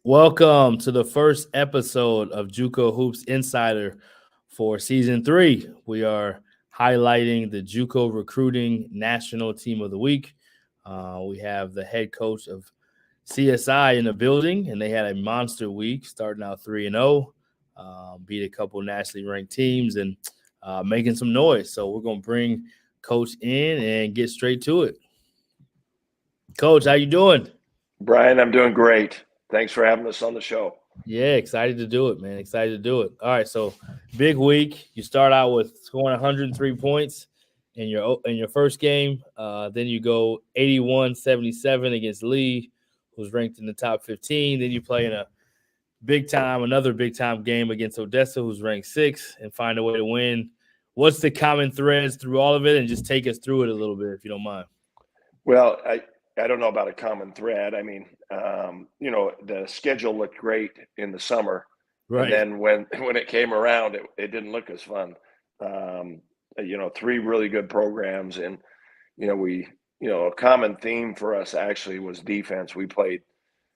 Welcome to the first episode of JUCO Hoops Insider for season 3. We are highlighting the JUCO Recruiting National Team of the Week. We have the head coach of CSI in the building, and they had a monster week, starting out 3-0, beat a couple nationally ranked teams and making some noise. So we're going to bring Coach in and get straight to it. Coach, how you doing? Brian, I'm doing great. Thanks for having us on the show. Yeah, excited to do it, man. Excited to do it. All right, so big week. You start out with scoring 103 points in your first game. Then you go 81-77 against Lee, who's ranked in the top 15. Then you play in another big time game against Odessa, who's ranked 6, and find a way to win. What's the common threads through all of it, and just take us through it a little bit, if you don't mind. Well, I don't know about a common thread. The schedule looked great in the summer, and Right. then when it came around, it didn't look as fun. Um, Three really good programs, and a common theme for us actually was defense. We played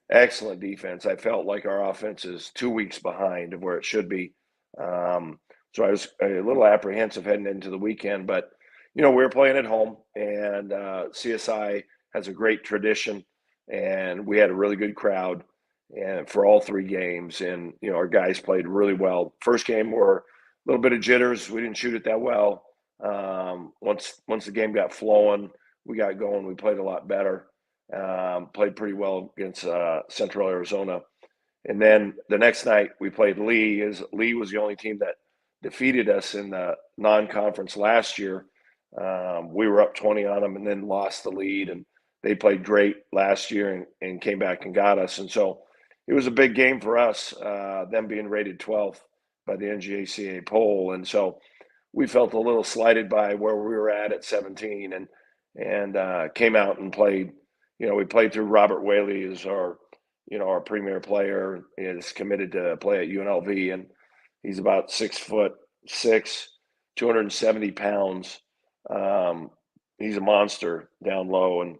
excellent defense. I felt like our offense is 2 weeks behind of where it should be. So I was a little apprehensive heading into the weekend, but we were playing at home, and CSI has a great tradition, and we had a really good crowd, and for all 3 games, and our guys played really well. First game were a little bit of jitters. We didn't shoot it that well. Once the game got flowing, we got going. We played a lot better. Played pretty well against Central Arizona. And then the next night we played Lee. Lee was the only team that defeated us in the non-conference last year. We were up 20 on them and then lost the lead. And they played great last year and came back and got us. And so it was a big game for us, them being rated 12th by the NJCAA poll. And so we felt a little slighted by where we were at 17 and came out and played. We played through Robert Whaley as our premier player is committed to play at UNLV, and he's about 6'6", 270 pounds. He's a monster down low, and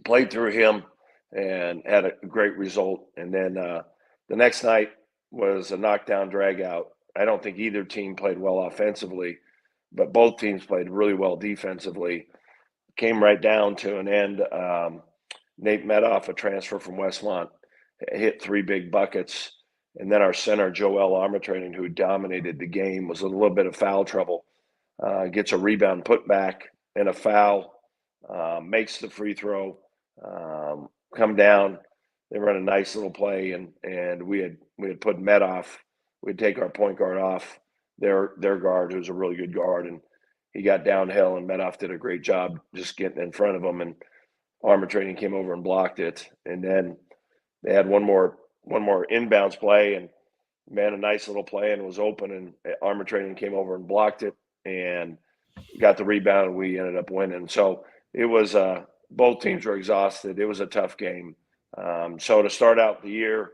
played through him and had a great result. And then the next night was a knockdown drag out. I don't think either team played well offensively, but both teams played really well defensively. Came right down to an end. Nate Medoff, a transfer from Westmont, hit 3 big buckets. And then our center, Joel Armitrating, who dominated the game, was in a little bit of foul trouble. Gets a rebound, put back, and a foul. Makes the free throw. Come down. They run a nice little play, and we had put Medoff. We'd take our point guard off their guard, who's a really good guard, and he got downhill, and Medoff did a great job just getting in front of him, and Armitrating came over and blocked it. And then they had one more inbounds play, and man, a nice little play, and it was open, and Armitrating came over and blocked it and got the rebound, and we ended up winning. So it was both teams were exhausted. It was a tough game. So to start out the year,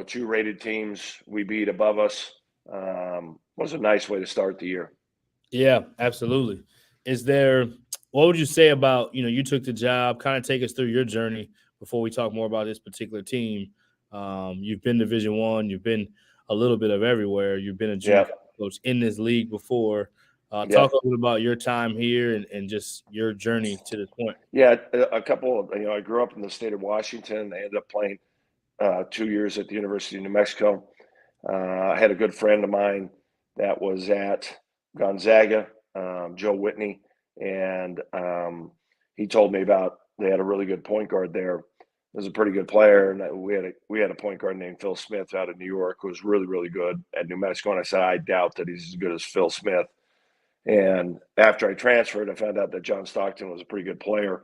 2 rated teams we beat above us was a nice way to start the year. Yeah, absolutely. What would you say about, you took the job, kind of take us through your journey before we talk more about this particular team. You've been Division One, you've been a little bit of everywhere. You've been a junior Yeah, coach in this league before. yeah, Talk a little bit about your time here and just your journey to this point. yeah. A couple of, I grew up in the state of Washington. I ended up playing 2 years at the University of New Mexico. I had a good friend of mine that was at Gonzaga, Joe Whitney, and he told me about they had a really good point guard there. He was a pretty good player, and we had a point guard named Phil Smith out of New York who was really, really good at New Mexico. And I said, I doubt that he's as good as Phil Smith. And after I transferred, I found out that John Stockton was a pretty good player.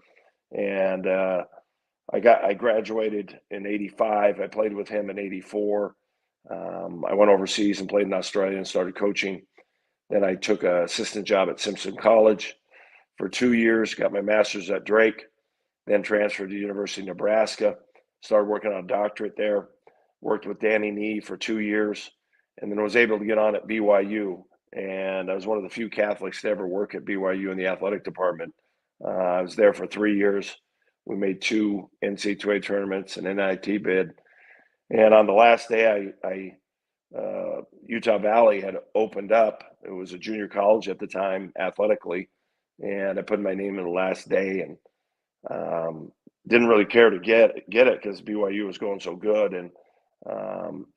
And I graduated in '85. I played with him in '84. I went overseas and played in Australia and started coaching. Then I took an assistant job at Simpson College for 2 years, got my master's at Drake, then transferred to University of Nebraska, started working on a doctorate there, worked with Danny Nee for 2 years, and then was able to get on at BYU. And I was one of the few Catholics to ever work at BYU in the athletic department. I was there for 3 years. We made 2 NCAA tournaments, an NIT bid, And on the last day, Utah Valley had opened up. It was a junior college at the time, athletically, and I put my name in the last day, and didn't really care to get it because BYU was going so good, and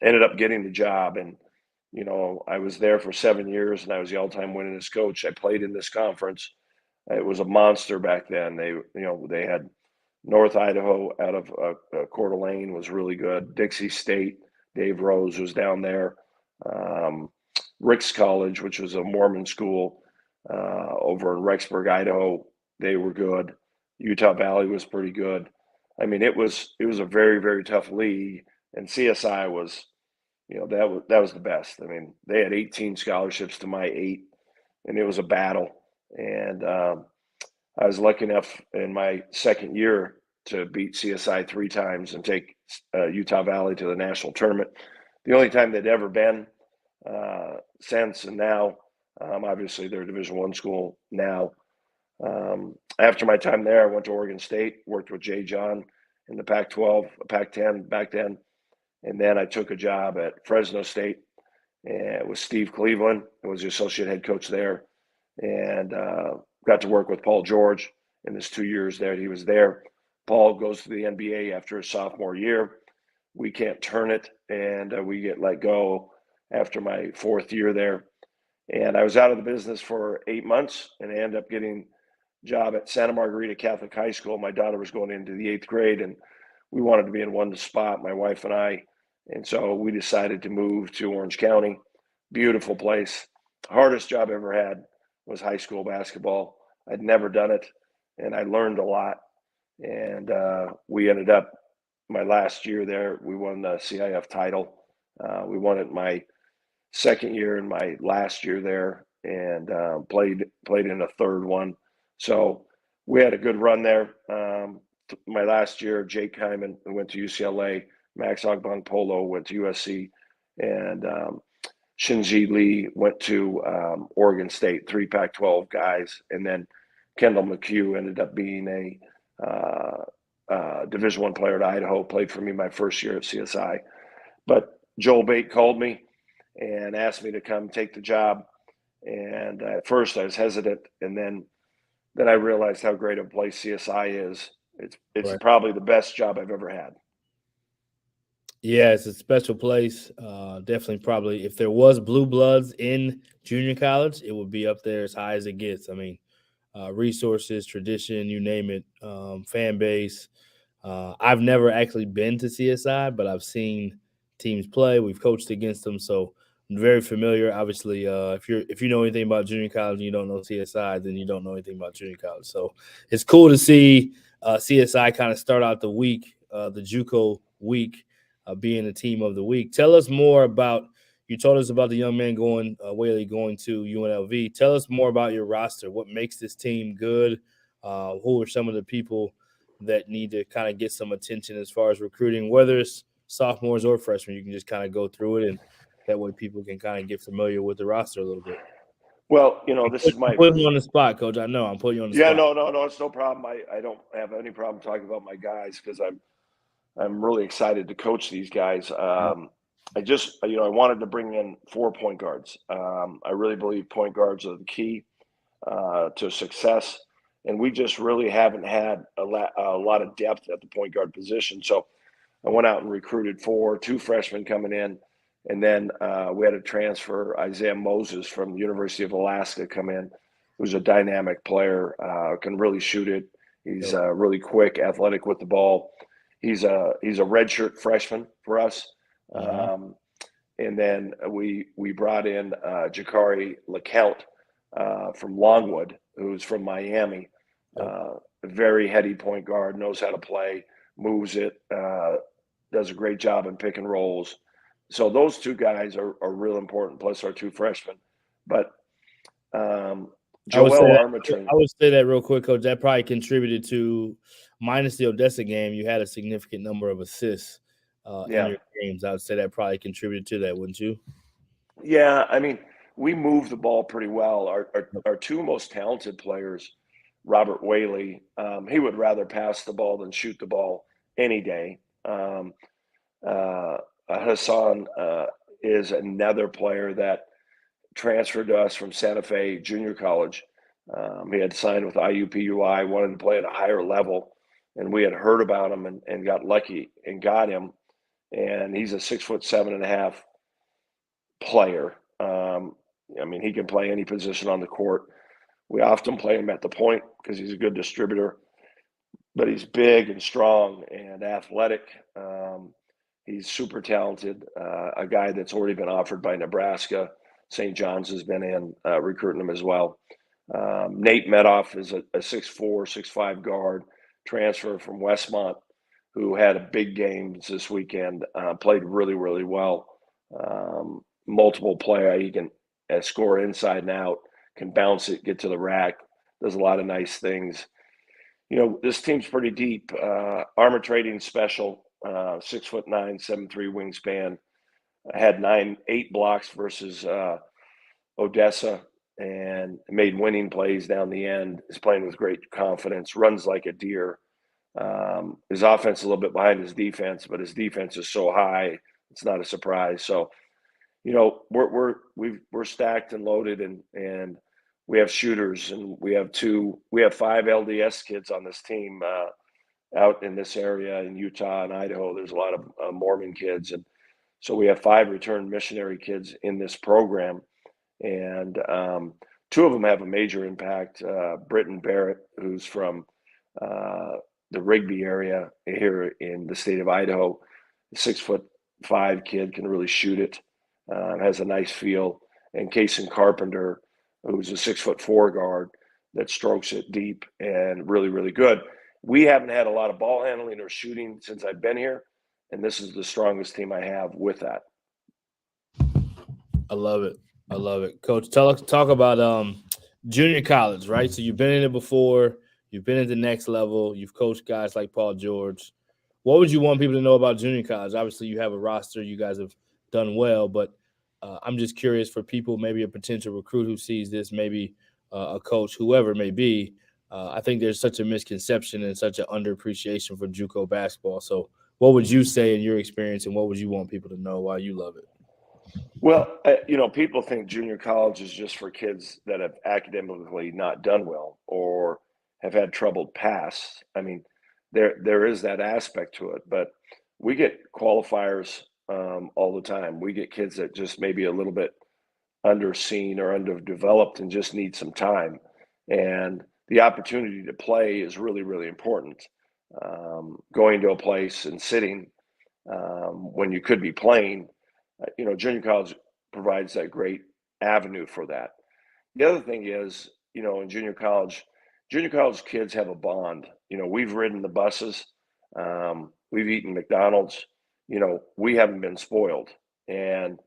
ended up getting the job. And I was there for 7 years, and I was the all-time winningest coach. I played in this conference. It was a monster back then. They had North Idaho out of Coeur d'Alene was really good. Dixie State, Dave Rose was down there. Rick's College, which was a Mormon school over in Rexburg, Idaho, they were good. Utah Valley was pretty good. I mean, it was a very, very tough league, and CSI was, that was the best. I mean, they had 18 scholarships to my 8, and it was a battle. And I was lucky enough in my second year to beat CSI 3 times and take Utah Valley to the national tournament. The only time they'd ever been since, and now, obviously, they're a Division I school now. After my time there, I went to Oregon State, worked with Jay John in the Pac-12, Pac-10 back then, and then I took a job at Fresno State with Steve Cleveland. I was the associate head coach there, and got to work with Paul George in his 2 years there. He was there. Paul goes to the NBA after his sophomore year. We can't turn it, and we get let go after my 4th year there. And I was out of the business for 8 months, and I ended up getting a job at Santa Margarita Catholic High School. My daughter was going into the 8th grade, and we wanted to be in one spot, my wife and I. And so we decided to move to Orange County. Beautiful place. Hardest job I ever had was high school basketball. I'd never done it, and I learned a lot. And we ended up, my last year there, we won the CIF title. We won it my second year and my last year there, and played in a third one. So we had a good run there. My last year, Jake Hyman went to UCLA, Max Ogbong-Polo went to USC, and Shinji Lee went to Oregon State, 3 Pac-12 guys, and then Kendall McHugh ended up being a Division I player at Idaho, played for me my first year at CSI. But Joel Bate called me and asked me to come take the job. And at first I was hesitant, and then I realized how great a place CSI is. It's Right. probably the best job I've ever had. Yeah, it's a special place. Definitely, probably, if there was blue bloods in junior college, it would be up there as high as it gets. I mean, resources, tradition, you name it, fan base. I've never actually been to CSI, but I've seen teams play. We've coached against them, so I'm very familiar. Obviously, if you know anything about junior college and you don't know CSI, then you don't know anything about junior college. So it's cool to see CSI kind of start out the week, the JUCO week, being the team of the week. Tell us more about. You told us about the young man Whaley going to UNLV. Tell us more about your roster. What makes this team good? Who are some of the people that need to kind of get some attention as far as recruiting, whether it's sophomores or freshmen? You can just kind of go through it, and that way people can kind of get familiar with the roster a little bit. Well, this is I'm my putting you on the spot, Coach. I know I'm putting you on the spot. no, it's no problem. I don't have any problem talking about my guys because I'm really excited to coach these guys. I just, I wanted to bring in 4 point guards. I really believe point guards are the key to success, and we just really haven't had a lot of depth at the point guard position. So I went out and recruited 2 freshmen coming in, and then we had a transfer, Isaiah Moses from the University of Alaska, come in, who's a dynamic player, can really shoot it. He's really quick, athletic with the ball. He's a redshirt freshman for us. And then we brought in Jakari LeCount from Longwood, who's from Miami. A very heady point guard, knows how to play, moves it, does a great job in pick and rolls. So those 2 guys are real important, plus our 2 freshmen. But Joel Armatron. I would say that real quick, Coach. That probably contributed to, minus the Odessa game, you had a significant number of assists in your games. I would say that probably contributed to that, wouldn't you? Yeah, I mean, we move the ball pretty well. Our 2 most talented players, Robert Whaley, he would rather pass the ball than shoot the ball any day. Hassan is another player that transferred to us from Santa Fe Junior College. He had signed with IUPUI, wanted to play at a higher level, and we had heard about him and got lucky and got him. And he's a 6'7.5" player. I mean, he can play any position on the court. We often play him at the point because he's a good distributor, but he's big and strong and athletic. He's super talented, a guy that's already been offered by Nebraska. St. John's has been in recruiting him as well. Nate Medoff is a 6'4", 6'5" guard, transfer from Westmont, who had a big game this weekend, played really, really well. Multiple player, he can score inside and out, can bounce it, get to the rack, does a lot of nice things. You know, this team's pretty deep. Armor trading special, 6'9", 7'3" wingspan. Had 8 blocks versus Odessa and made winning plays down the end. Is playing with great confidence, runs like a deer. His offense is a little bit behind his defense, but his defense is so high, it's not a surprise. So, you know, we're stacked and loaded, and we have shooters, and we have 5 LDS kids on this team out in this area in Utah and Idaho. There's a lot of Mormon kids, and so we have 5 returned missionary kids in this program, and 2 of them have a major impact. Britton Barrett, who's from the Rigby area here in the state of Idaho, 6'5" kid, can really shoot it, has a nice feel. And Kason Carpenter, who's a 6'4" guard that strokes it deep and really, really good. We haven't had a lot of ball handling or shooting since I've been here, and this is the strongest team I have with that. I love it. I love it. Coach, talk about junior college, right? So you've been in it before. You've been at the next level. You've coached guys like Paul George. What would you want people to know about junior college? Obviously, you have a roster. You guys have done well, but I'm just curious for people, maybe a potential recruit who sees this, maybe a coach, whoever it may be. I think there's such a misconception and such an underappreciation for JUCO basketball. So what would you say in your experience, and what would you want people to know why you love it? Well, you know, people think junior college is just for kids that have academically not done well or have had troubled pasts. I mean, there is that aspect to it, but we get qualifiers all the time. We get kids that just maybe a little bit underseen or underdeveloped and just need some time. And the opportunity to play is really, really important. Going to a place and sitting when you could be playing, you know, junior college provides that great avenue for that. The other thing is, you know, in junior college kids have a bond. You know, we've ridden the buses, we've eaten McDonald's. You know, we haven't been spoiled, and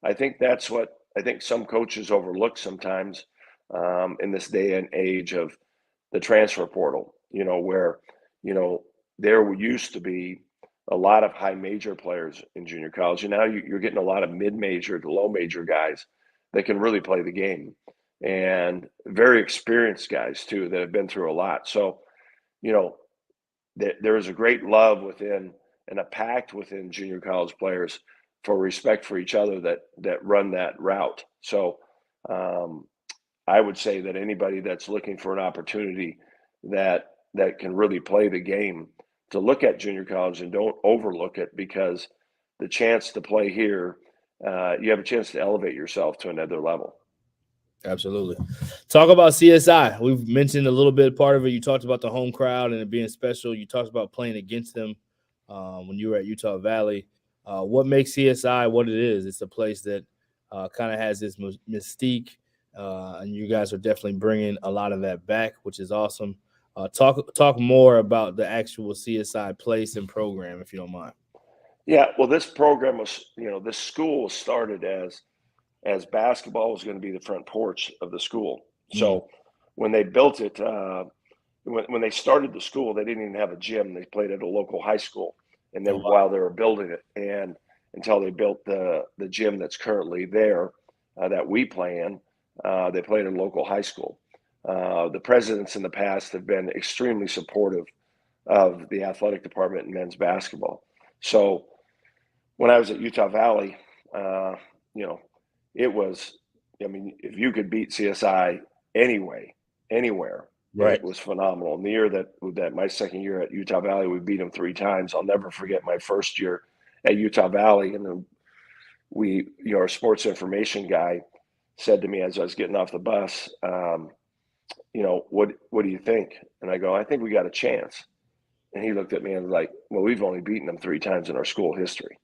I think that's what I think some coaches overlook sometimes in this day and age of the transfer portal. You know, where you know there used to be a lot of high major players in junior college, and now you're getting a lot of mid-major to low major guys that can really play the game, and very experienced guys too that have been through a lot. So, you know, there is a great love within and a pact within junior college players for respect for each other that run that route. So, I would say that anybody that's looking for an opportunity that can really play the game, to look at junior college and don't overlook it, because the chance to play here, you have a chance to elevate yourself to another level. Absolutely. Talk about CSI. We've mentioned a little bit part of it. You talked about the home crowd and it being special. You talked about playing against them when you were at Utah Valley. What makes CSI what it is? It's a place that kind of has this mystique, and you guys are definitely bringing a lot of that back, which is awesome. Talk more about the actual CSI place and program, if you don't mind. Yeah, well, this program was, you know, this school was started as basketball was going to be the front porch of the school. So when they built it, when they started the school, they didn't even have a gym. They played at a local high school, and then while they were building it, and until they built the gym that's currently there that we play in, they played in a local high school. The presidents in the past have been extremely supportive of the athletic department in men's basketball. So when I was at Utah Valley, it was, if you could beat CSI anywhere, Right. it was phenomenal. And the year that my second year at Utah Valley, we beat them 3 times. I'll never forget my first year at Utah Valley. And then our sports information guy said to me as I was getting off the bus, what do you think? And I go, I think we got a chance. And he looked at me and was like, well, we've only beaten them 3 times in our school history.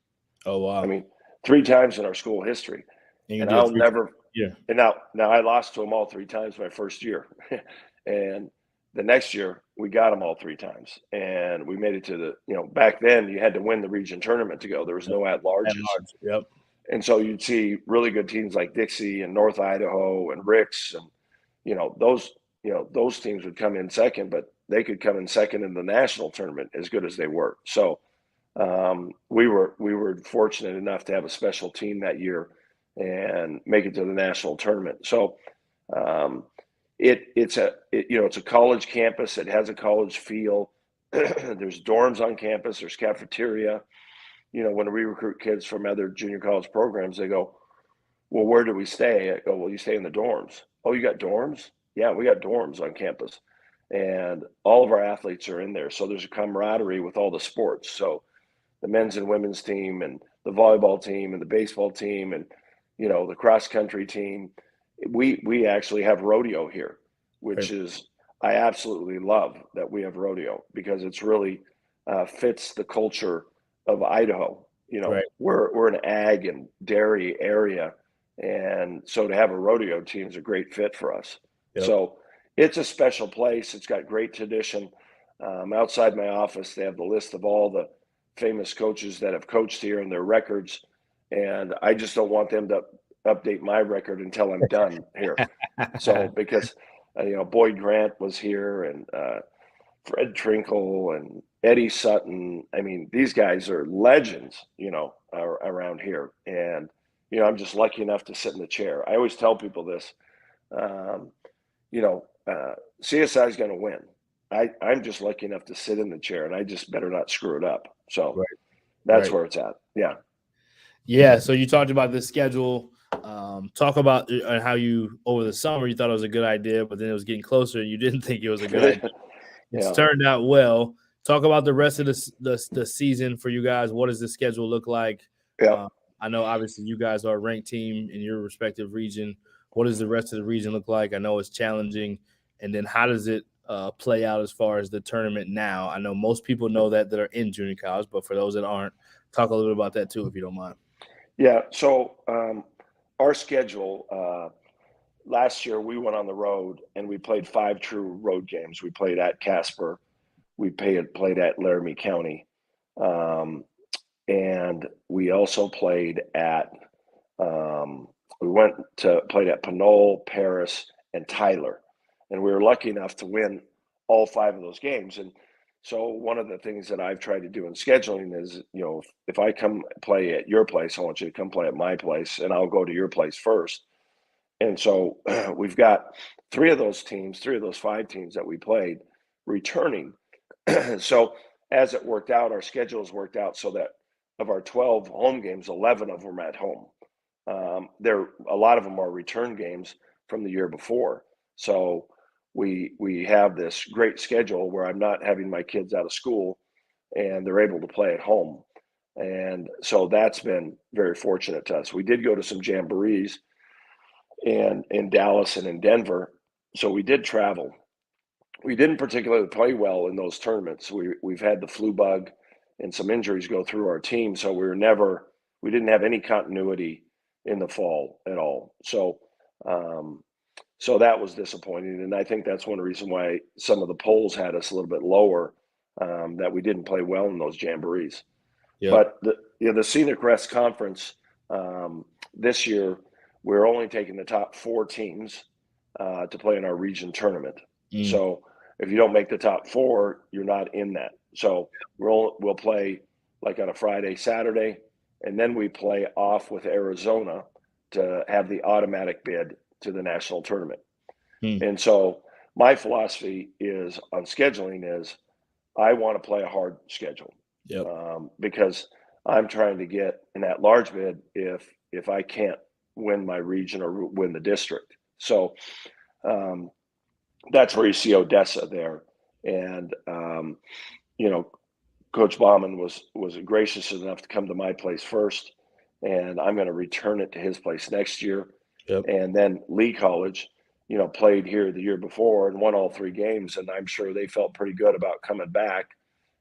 Oh, wow. I mean, 3 times in our school history. And I'll never – yeah. And now I lost to them all 3 times my first year. And the next year, we got them all 3 times. And we made it to back then, you had to win the region tournament to go. There was no at-larges. Yep. And so you'd see really good teams like Dixie and North Idaho and Ricks. And, those teams would come in second, but they could come in second in the national tournament as good as they were. So we were fortunate enough to have a special team that year and make it to the national tournament. So it's a college campus. It has a college feel. There's dorms on campus. There's cafeteria. When we recruit kids from other junior college programs, they go, well, where do we stay? I go, well, you stay in the dorms. Oh, you got dorms? Yeah, we got dorms on campus. And all of our athletes are in there. So there's a camaraderie with all the sports. So the men's and women's team and the volleyball team and the baseball team and, the cross country team. We actually have rodeo here, which is, I absolutely love that we have rodeo because it's really fits the culture of Idaho. We're an ag and dairy area. And so to have a rodeo team is a great fit for us. Yep. So it's a special place. It's got great tradition. Outside my office, they have the list of all the famous coaches that have coached here and their records. And I just don't want them to update my record until I'm done here. So because, Boyd Grant was here and Fred Trinkle and Eddie Sutton. I mean, these guys are legends, around here. And, I'm just lucky enough to sit in the chair. I always tell people this, CSI is going to win. I'm just lucky enough to sit in the chair, and I just better not screw it up. So that's where it's at. Yeah. Yeah. So you talked about the schedule. Talk about how you over the summer you thought it was a good idea, but then it was getting closer and you didn't think it was a good idea. It's turned out well. Talk about the rest of the season for you guys. What does the schedule look like? Yeah. I know obviously you guys are a ranked team in your respective region. What does the rest of the region look like? I know it's challenging. And then how does it play out as far as the tournament now? I know most people know that are in junior college, but for those that aren't, talk a little bit about that too, if you don't mind. Yeah. So our schedule, last year we went on the road and we played 5 true road games. We played at Casper. We played at Laramie County. And we also played at played at Pinole, Paris, and Tyler. And we were lucky enough to win all 5 of those games. And so one of the things that I've tried to do in scheduling is, if I come play at your place, I want you to come play at my place, and I'll go to your place first. And so we've got 3 of those 5 teams that we played returning. So as it worked out, our schedules worked out so that of our 12 home games, 11 of them are at home. A lot of them are return games from the year before. So we have this great schedule where I'm not having my kids out of school and they're able to play at home. And so that's been very fortunate to us. We did go to some jamborees and in Dallas and in Denver. So we did travel. We didn't particularly play well in those tournaments. We've had the flu bug and some injuries go through our team. So we didn't have any continuity in the fall at all. So that was disappointing. And I think that's one reason why some of the polls had us a little bit lower, that we didn't play well in those jamborees. Yep. But the Scenic Rest Conference, this year, we're only taking the top 4 teams to play in our region tournament. So if you don't make the top 4, you're not in that. So we'll play like on a Friday, Saturday, and then we play off with Arizona to have the automatic bid to the national tournament. And so my philosophy is on scheduling is I want to play a hard schedule. Yep. Because I'm trying to get an at-large bid if I can't win my region or win the district. So that's where you see Odessa there. And, you know, Coach Bauman was gracious enough to come to my place first, and I'm going to return it to his place next year. Yep. And then Lee College, played here the year before and won all 3 games, and I'm sure they felt pretty good about coming back,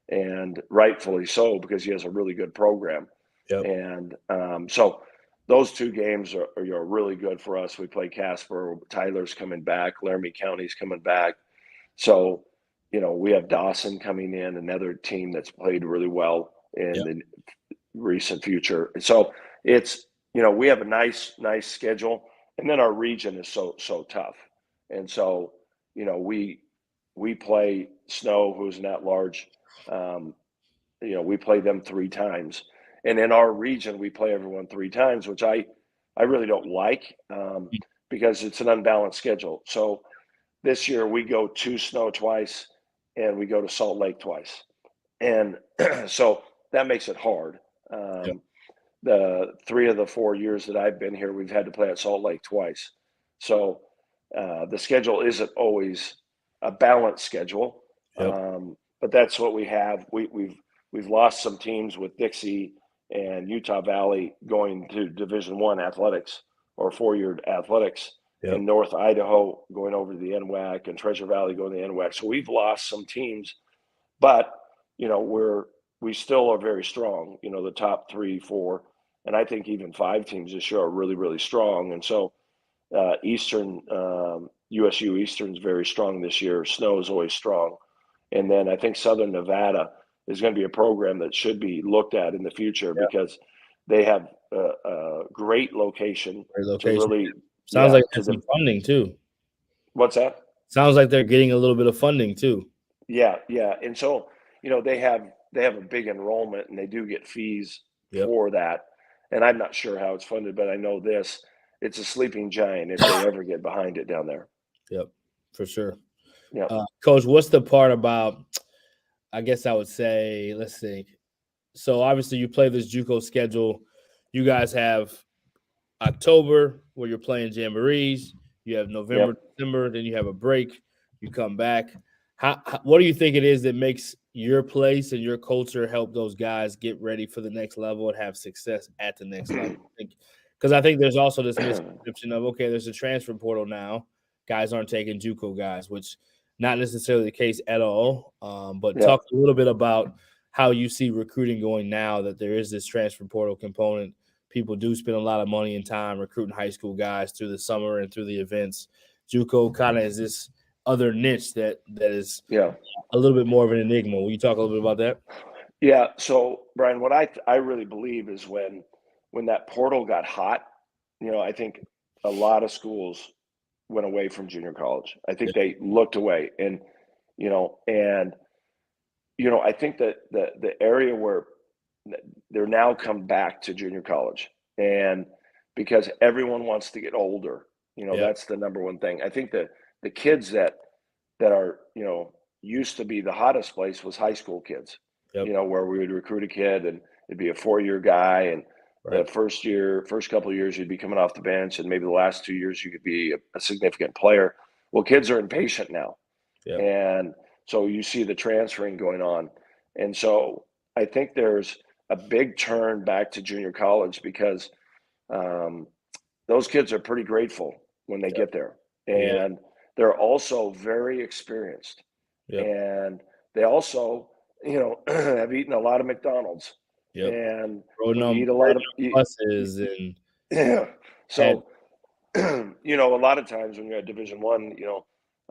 and rightfully so because he has a really good program. Yep. And so those 2 games are really good for us. We play Casper. Tyler's coming back. Laramie County's coming back. So, we have Dawson coming in, another team that's played really well in Yep. the recent future. And so it's, we have a nice schedule, and then our region is so tough. And so, we play Snow, who's an at-large. We play them 3 times. And in our region, we play everyone 3 times, which I really don't like because it's an unbalanced schedule. So this year we go to Snow twice and we go to Salt Lake twice. And so that makes it hard. Yep. The 3 of the 4 years that I've been here, we've had to play at Salt Lake twice. So the schedule isn't always a balanced schedule, Yep. but that's what we have. We've lost some teams with Dixie and Utah Valley going to Division I athletics or 4-year athletics. Yep. In North Idaho going over to the NWAC, and Treasure Valley going to the NWAC. So we've lost some teams, but we still are very strong. The top 3, 4, and I think even 5 teams this year are really, really strong. And so Eastern, USU Eastern's very strong this year. Snow is always strong. And then I think Southern Nevada is going to be a program that should be looked at in the future because they have a great location. Great location. To really Sounds like there's some funding too. What's that? Sounds like they're getting a little bit of funding too. Yeah. And so, they have a big enrollment, and they do get fees for that. And I'm not sure how it's funded, but I know it's a sleeping giant if they ever get behind it down there. Yep, for sure. Yeah. Coach, what's the part about, I guess I would say, let's think. So obviously you play this JUCO schedule. You guys have October where you're playing jamborees. You have November, December, then you have a break. You come back. What do you think it is that makes your place and your culture help those guys get ready for the next level and have success at the next level? Because I think there's also this misconception of, okay, there's a transfer portal now. Guys aren't taking JUCO guys, which not necessarily the case at all. But talk a little bit about how you see recruiting going now that there is this transfer portal component. People do spend a lot of money and time recruiting high school guys through the summer and through the events. JUCO kind of is this other niche that is a little bit more of an enigma. Will you talk a little bit about that? Yeah. So, Brian, what I really believe is when that portal got hot, I think a lot of schools went away from junior college. I think they looked away, and I think that the area where they're now come back to junior college, and because everyone wants to get older, that's the number one thing. I think that the kids that are, used to be the hottest place was high school kids, where we would recruit a kid and it'd be a 4-year guy. And the first couple of years, you'd be coming off the bench. And maybe the last 2 years, you could be a significant player. Well, kids are impatient now. And so you see the transferring going on. And so I think there's a big turn back to junior college because those kids are pretty grateful when they get there. And they're also very experienced. And they also, have eaten a lot of McDonald's. And eat a lot of buses and so a lot of times when you're at Division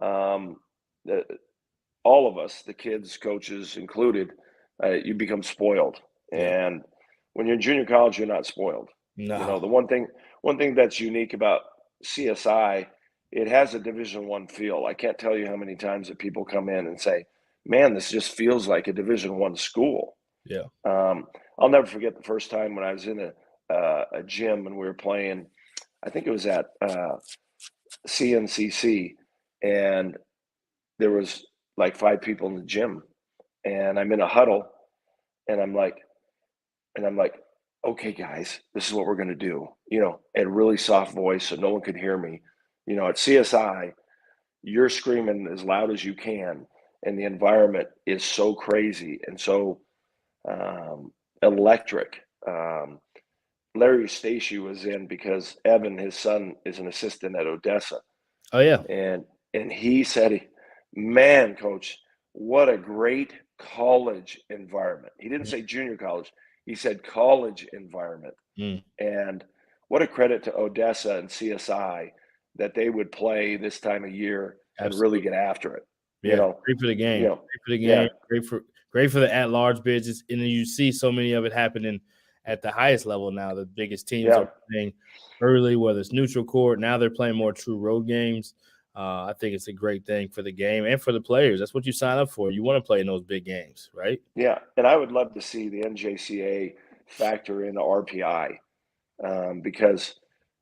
I, all of us, the kids, coaches included, you become spoiled. And when you're in junior college, you're not spoiled. No. The one thing that's unique about CSI, it has a Division I feel. I can't tell you how many times that people come in and say, man, this just feels like a Division I school. I'll never forget the first time when I was in a gym and we were playing, I think it was at CNCC, and there was like 5 people in the gym, and I'm in a huddle, and I'm like, And I'm like, okay, guys, this is what we're going to do, at a really soft voice so no one could hear me. At CSI, you're screaming as loud as you can, and the environment is so crazy and so electric. Larry Stacey was in because Evan, his son, is an assistant at Odessa, Oh yeah. and he said, "Man, coach, what a great college environment." He didn't say junior college; he said college environment. Mm, And what a credit to Odessa and CSI that they would play this time of year and really absolutely. get after it. You Yeah, know, great for the you game. know, Great for the game. yeah, Great for the at-large bids, and then you see so many of it happening at the highest level now. The biggest teams yeah, are playing early, whether it's neutral court. Now they're playing more true road games. I think it's a great thing for the game and for the players. That's what you sign up for. You want to play in those big games, right? yeah. And I would love to see the NJCA factor in the RPI because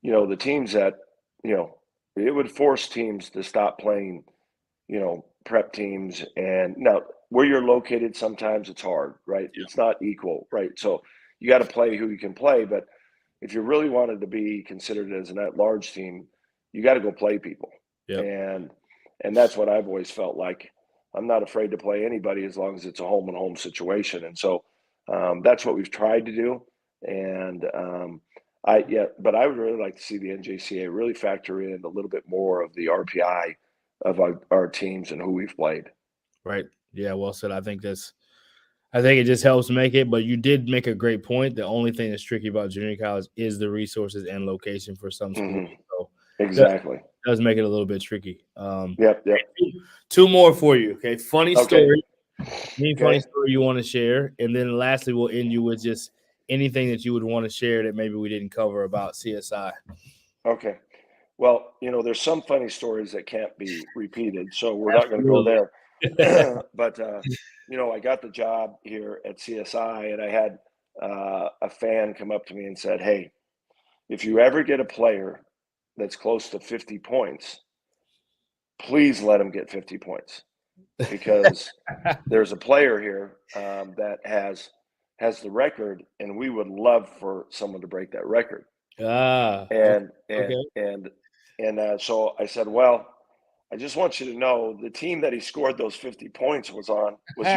the teams that it would force teams to stop playing prep teams. And now where you're located, sometimes it's hard, right? It's not equal, right? So you got to play who you can play. But if you really wanted to be considered as an at-large team, you got to go play people. Yep. And that's what I've always felt like. I'm not afraid to play anybody as long as it's a home and home situation. And so that's what we've tried to do. And but I would really like to see the NJCA really factor in a little bit more of the RPI of our teams and who we've played. Right. Yeah. Well said. I think it just helps make it, but you did make a great point. The only thing that's tricky about junior college is the resources and location for some schools. Mm-hmm. So that Exactly. does make it a little bit tricky. Yep. Two more for you. Okay. Funny Okay. story. Any funny Okay. story you want to share? And then lastly, we'll end you with just anything that you would want to share that maybe we didn't cover about CSI. Okay. Well, there's some funny stories that can't be repeated, so we're not going to go Absolutely. there. But I got the job here at CSI, and I had a fan come up to me and said, "Hey, if you ever get a player that's close to 50 points, please let him get 50 points because there's a player here that has the record, and we would love for someone to break that record." Okay. And and Okay. and so I said, "Well, I just want you to know the team that he scored those 50 points was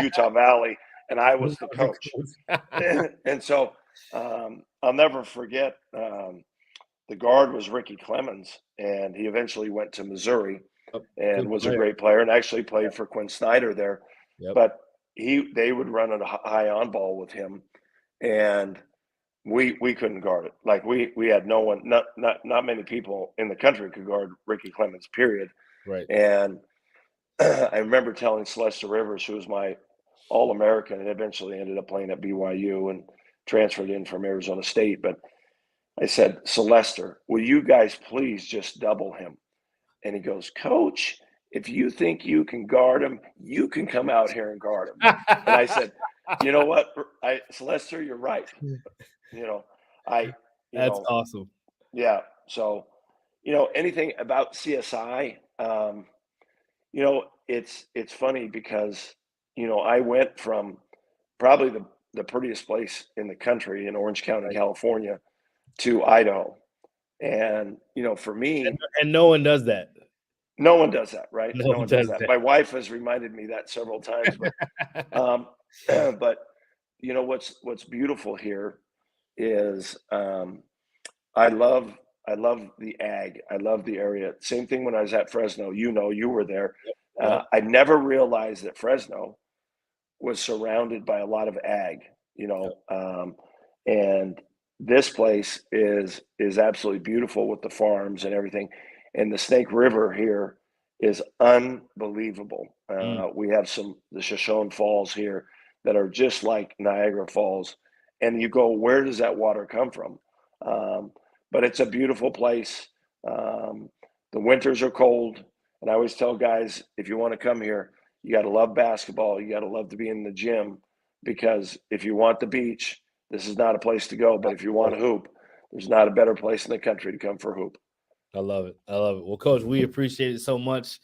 Utah Valley, and I was the coach." And so I'll never forget. The guard was Ricky Clemens, and he eventually went to Missouri and Good was a player. great player, and actually played for Quinn Snyder there. Yep. But they would run a high on ball with him, and we couldn't guard it. Like we had no one, not many people in the country could guard Ricky Clemens, period. Right. And I remember telling Celeste Rivers, who was my All-American and eventually ended up playing at BYU and transferred in from Arizona State. But I said, "Celeste, will you guys please just double him?" And he goes, "Coach, if you think you can guard him, you can come out here and guard him." And I said, "You know what, Celeste, you're right." You know, I, you That's know, awesome. yeah. So, anything about CSI, it's funny because, I went from probably the prettiest place in the country in Orange County, Right. California, to Idaho. And, for me, And no one does that. no one does that, right? No No one one does does that. that. My wife has reminded me that several times, but, but what's beautiful here is, I love I love the ag. I love the area. Same thing when I was at Fresno. You were there. Yep. I never realized that Fresno was surrounded by a lot of ag. Yep. And this place is absolutely beautiful with the farms and everything. And the Snake River here is unbelievable. Mm. We have the Shoshone Falls here that are just like Niagara Falls. And you go, where does that water come from? Um, but it's a beautiful place. Um, the winters are cold. And I always tell guys, if you want to come here, you got to love basketball. You got to love to be in the gym because if you want the beach, this is not a place to go. But if you want to hoop, there's not a better place in the country to come for hoop. I love it. I love it. Well, Coach, we appreciate it so much.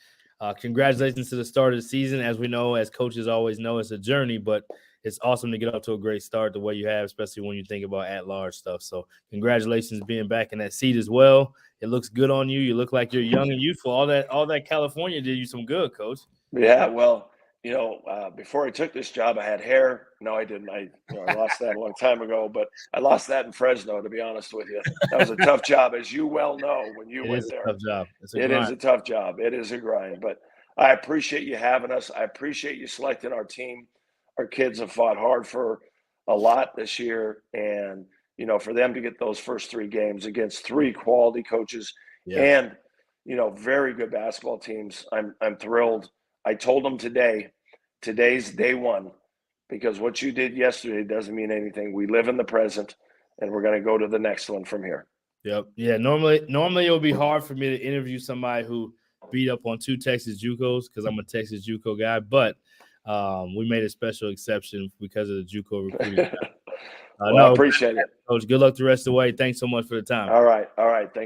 Congratulations to the start of the season. As we know, as coaches always know, it's a journey, but it's awesome to get up to a great start the way you have, especially when you think about at-large stuff. So congratulations being back in that seat as well. It looks good on you. You look like you're young and youthful. All that California did you some good, Coach. Yeah, well, before I took this job, I had hair. No, I didn't. I lost that a long time ago, but I lost that in Fresno, to be honest with you. That was a tough job, as you well know when you went there. It is a tough job. It is a tough job. It is a grind, but I appreciate you having us. I appreciate you selecting our team. Our kids have fought hard for a lot this year, and for them to get those first 3 games against 3 quality coaches and very good basketball teams, I'm thrilled. I told them today's day one, because what you did yesterday doesn't mean anything. We live in the present, and we're going to go to the next one from here. Yep. Yeah. Normally it would be hard for me to interview somebody who beat up on 2 Texas JUCOs, because I'm a Texas JUCO guy, but we made a special exception because of the JUCO recruiting. I appreciate it. Coach, good luck the rest of the way. Thanks so much for the time. All right. Thanks.